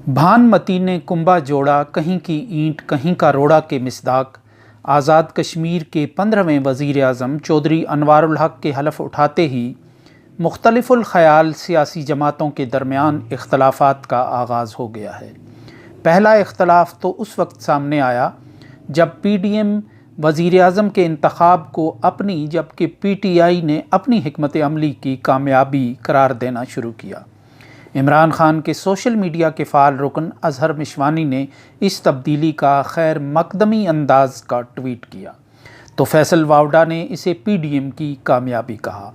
بھانمتی نے کنبہ جوڑا، کہیں کی اینٹ کہیں کا روڑا کے مصداق۔ آزاد کشمیر کے 15ویں وزیر اعظم چودھری انوار الحق کے حلف اٹھاتے ہی مختلف الخیال سیاسی جماعتوں کے درمیان اختلافات کا آغاز ہو گیا ہے۔ پہلا اختلاف تو اس وقت سامنے آیا جب پی ڈی ایم وزیر اعظم کے انتخاب کو اپنی جبکہ پی ٹی آئی نے اپنی حکمت عملی کی کامیابی قرار دینا شروع کیا۔ عمران خان کے سوشل میڈیا کے فعال رکن اظہر مشوانی نے اس تبدیلی کا خیر مقدمی انداز کا ٹویٹ کیا تو فیصل واوڈا نے اسے پی ڈی ایم کی کامیابی کہا۔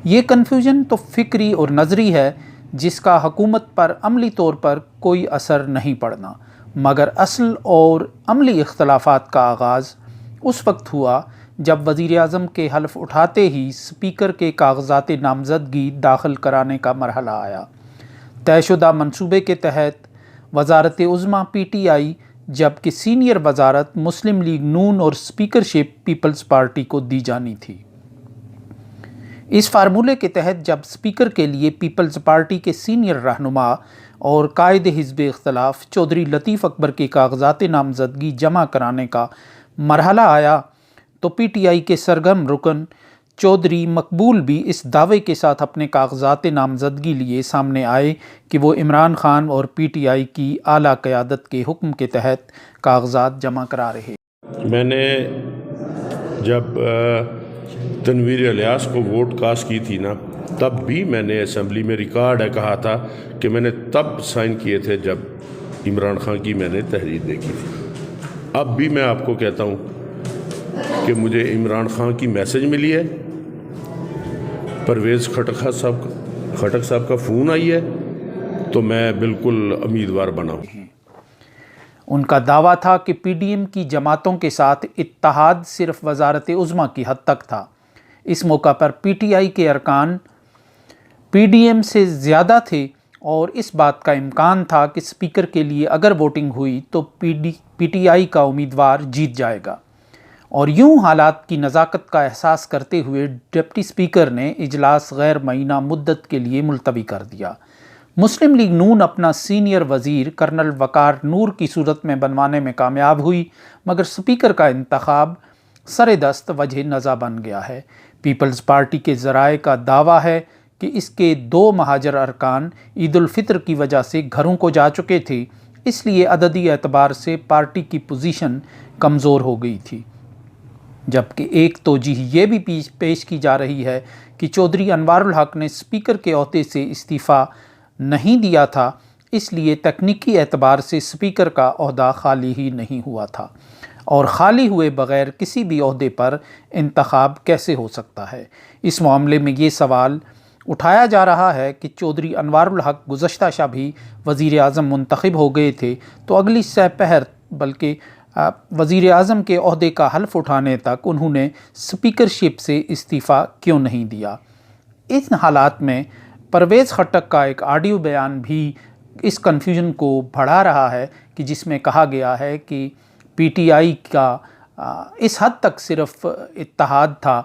یہ کنفیوژن تو فکری اور نظری ہے جس کا حکومت پر عملی طور پر کوئی اثر نہیں پڑنا، مگر اصل اور عملی اختلافات کا آغاز اس وقت ہوا جب وزیر اعظم کے حلف اٹھاتے ہی اسپیکر کے کاغذات نامزدگی داخل کرانے کا مرحلہ آیا۔ طے شدہ منصوبے کے تحت وزارت عظمیٰ پی ٹی آئی جبکہ سینئر وزارت مسلم لیگ نون اور اسپیکرشپ پیپلز پارٹی کو دی جانی تھی۔ اس فارمولے کے تحت جب اسپیکر کے لیے پیپلز پارٹی کے سینئر رہنما اور قائد حزب اختلاف چودھری لطیف اکبر کے کاغذات نامزدگی جمع کرانے کا مرحلہ آیا تو پی ٹی آئی کے سرگرم رکن چودھری مقبول بھی اس دعوے کے ساتھ اپنے کاغذات نامزدگی لیے سامنے آئے کہ وہ عمران خان اور پی ٹی آئی کی اعلیٰ قیادت کے حکم کے تحت کاغذات جمع کرا رہے۔ میں نے جب تنویر الیاس کو ووٹ کاسٹ کی تھی نا، تب بھی میں نے اسمبلی میں ریکارڈ ہے کہا تھا کہ میں نے تب سائن کیے تھے جب عمران خان کی میں نے تحریر دیکھی تھی۔ اب بھی میں آپ کو کہتا ہوں کہ مجھے عمران خان کی میسج ملی ہے، پرویز خٹک صاحب کا فون آئی ہے، تو میں بالکل امیدوار بنا ہوں۔ ان کا دعویٰ تھا کہ پی ڈی ایم کی جماعتوں کے ساتھ اتحاد صرف وزارت عظمیٰ کی حد تک تھا۔ اس موقع پر پی ٹی آئی کے ارکان پی ڈی ایم سے زیادہ تھے اور اس بات کا امکان تھا کہ اسپیکر کے لیے اگر ووٹنگ ہوئی تو پی ٹی آئی کا امیدوار جیت جائے گا، اور یوں حالات کی نزاکت کا احساس کرتے ہوئے ڈپٹی اسپیکر نے اجلاس غیر معینہ مدت کے لیے ملتوی کر دیا۔ مسلم لیگ نون اپنا سینئر وزیر کرنل وقار نور کی صورت میں بنوانے میں کامیاب ہوئی، مگر اسپیکر کا انتخاب سر دست وجہ نزا بن گیا ہے۔ پیپلز پارٹی کے ذرائع کا دعویٰ ہے کہ اس کے 2 مہاجر ارکان عید الفطر کی وجہ سے گھروں کو جا چکے تھے، اس لیے عددی اعتبار سے پارٹی کی پوزیشن کمزور ہو گئی تھی، جبکہ ایک توجیہ یہ بھی پیش کی جا رہی ہے کہ چودھری انوار الحق نے اسپیکر کے عہدے سے استعفیٰ نہیں دیا تھا، اس لیے تکنیکی اعتبار سے اسپیکر کا عہدہ خالی ہی نہیں ہوا تھا، اور خالی ہوئے بغیر کسی بھی عہدے پر انتخاب کیسے ہو سکتا ہے۔ اس معاملے میں یہ سوال اٹھایا جا رہا ہے کہ چودھری انوار الحق گزشتہ شب بھی وزیر اعظم منتخب ہو گئے تھے، تو اگلی سہ پہر بلکہ وزیر اعظم کے عہدے کا حلف اٹھانے تک انہوں نے اسپیکرشپ سے استعفیٰ کیوں نہیں دیا۔ ان حالات میں پرویز خٹک کا ایک آڈیو بیان بھی اس کنفیوژن کو بڑھا رہا ہے کہ جس میں کہا گیا ہے کہ پی ٹی آئی کا اس حد تک صرف اتحاد تھا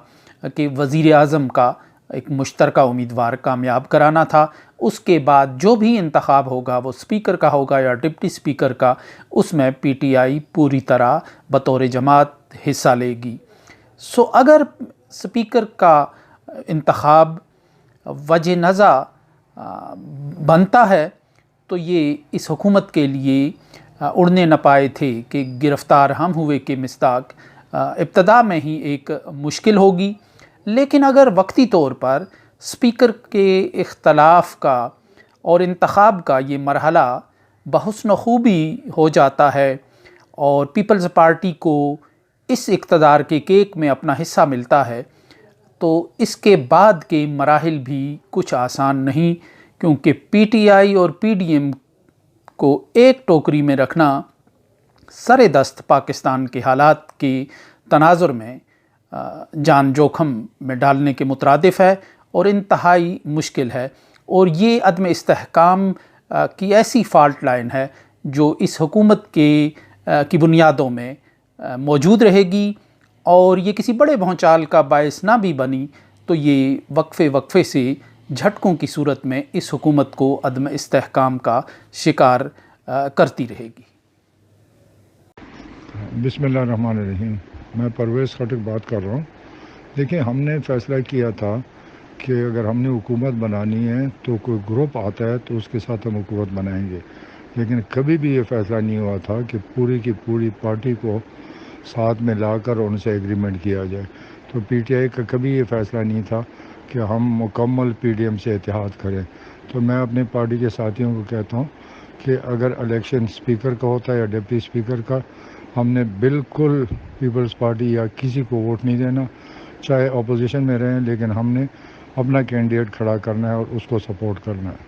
کہ وزیر اعظم کا ایک مشترکہ امیدوار کامیاب کرانا تھا، اس کے بعد جو بھی انتخاب ہوگا وہ اسپیکر کا ہوگا یا ڈپٹی اسپیکر کا، اس میں پی ٹی آئی پوری طرح بطور جماعت حصہ لے گی۔ اگر اسپیکر کا انتخاب وجہ نزا بنتا ہے تو یہ اس حکومت کے لیے اڑنے نہ پائے تھے کہ گرفتار ہم ہوئے کے مصداق ابتدا میں ہی ایک مشکل ہوگی، لیکن اگر وقتی طور پر اسپیکر کے اختلاف کا اور انتخاب کا یہ مرحلہ بحسن خوبی ہو جاتا ہے اور پیپلز پارٹی کو اس اقتدار کے کیک میں اپنا حصہ ملتا ہے، تو اس کے بعد کے مراحل بھی کچھ آسان نہیں، کیونکہ پی ٹی آئی اور پی ڈی ایم کو ایک ٹوکری میں رکھنا سر دست پاکستان کے حالات کے تناظر میں جان جوخم میں ڈالنے کے مترادف ہے اور انتہائی مشکل ہے، اور یہ عدم استحکام کی ایسی فالٹ لائن ہے جو اس حکومت کی بنیادوں میں موجود رہے گی، اور یہ کسی بڑے بھونچال کا باعث نہ بھی بنی تو یہ وقفے سے جھٹکوں کی صورت میں اس حکومت کو عدم استحکام کا شکار کرتی رہے گی۔ بسم اللہ الرحمن الرحیم، میں پرویز خٹک بات کر رہا ہوں۔ دیکھیں، ہم نے فیصلہ کیا تھا کہ اگر ہم نے حکومت بنانی ہے تو کوئی گروپ آتا ہے تو اس کے ساتھ ہم حکومت بنائیں گے، لیکن کبھی بھی یہ فیصلہ نہیں ہوا تھا کہ پوری کی پوری پارٹی کو ساتھ میں لا کر ان سے ایگریمنٹ کیا جائے۔ تو پی ٹی آئی کا کبھی یہ فیصلہ نہیں تھا کہ ہم مکمل پی ڈی ایم سے اتحاد کریں۔ تو میں اپنی پارٹی کے ساتھیوں کو کہتا ہوں کہ اگر الیکشن اسپیکر کا ہوتا ہے یا ڈپٹی اسپیکر کا، ہم نے بالکل پیپلز پارٹی یا کسی کو ووٹ نہیں دینا، چاہے اپوزیشن میں رہیں، لیکن ہم نے اپنا کینڈیڈیٹ کھڑا کرنا ہے اور اس کو سپورٹ کرنا ہے۔